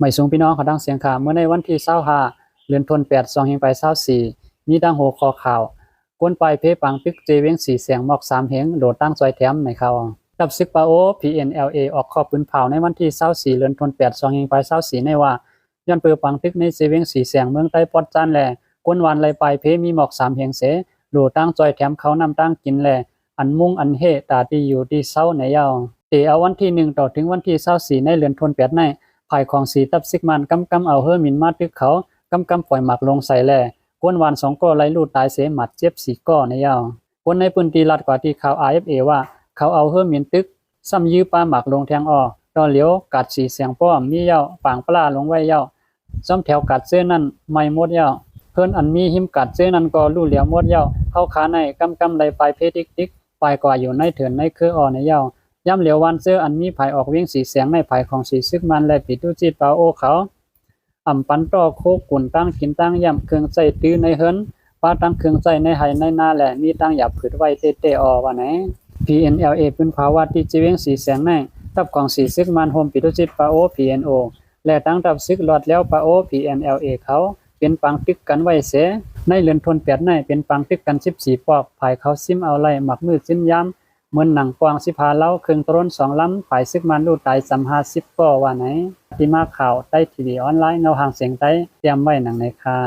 ไม่สูงพี่น้องเขาดังเสียงข่าวเมื่อในวันที่25เดือนธันวาคม2เฮงไป24มีดังหัวข้อข่าวกวนไปเพปังปิกเจเวง4เสียงหมอก3เฮงโดดตั้งซอยแถมในข่าวกับซึกปาโอ PNLA ออกข้อปืนเผาในวันที่24เดือนธันวาคม2เฮงไป24ในว่าย้อนเปือปังปิกในเจเวง4เสียงเมืองใต้ปอดจานแลกวนวันไหลไปเพมีหมอก3เฮงเสโดดตั้งซอยแถมเขานำตั้งกินแลอันมุ่งอันเฮตาดีอยู่ดีเศร้าในยาวเอาวันที่1ต่อถึงวันที่24ในเดือนธันวาคมในภายของสีตับซิกมันกำเอาเฮอมินมาตึกเขากำปล่อยหมักลงใส่แล่กวนวาน2ก้อไหลลูดตายเสหมัดเจ็บ4ก้อในยาวคนในพื้นที่รัฐกว่าที่ข่าว AFA ว่าเขาเอาเฮอมินตึกซ้ำยื้อปลาหมักลงแทงออดอเหลียวกัดสีเสียงป้อมมียาวปางปลาลงไว้ยาวซ้ำแถวกัดเสื้อนั่นไม่หมดยาวเพิ่นอันมีหิมกัดเสื้อนั่นก็ลู่เหลียวหมดยาวเข้าขาในกำไหลไปเพติ๊กไปกว่าอยู่ในเถื่อนในคือออในยาวย่ำเหลียววันเสื้ออันมีภายออกเวียงสีเสียงในภายของสีซึกมันและปิดตุจิตเปาโอเขาปันต่อโคกุนตั้งกินตั้งย่ำเครื่องใจตื้อในเฮิรนป้าตั้งเครื่องใจในไหในนาแหละมีตั้งหยับผืดไว้เตอว่าไหน PNLA ปืนภาวะที่จีเวียงสีเสียงในทับของสีซึกมันโฮมปิดตุจิตเปาโอ PNO และตั้งทับซึกหลอดแล้วเปาโอ PNLA เขาเป็นปังตึกกันไว้เสในเรือนทน8ในเป็นปังตึกกัน14ปอกภายเขาซิมเอาไล่หมักมือจิ้นย้ำเหมือนหนังกวางสิพาเล่าเครื่องตรน2ลำฝ่ายซึกมันลูดตาย350ก็ว่าไหนที่มาข่าวใต้ทีวีออนไลน์เงาหางเสียงใต้เตรียมไว้หนังในค่ะ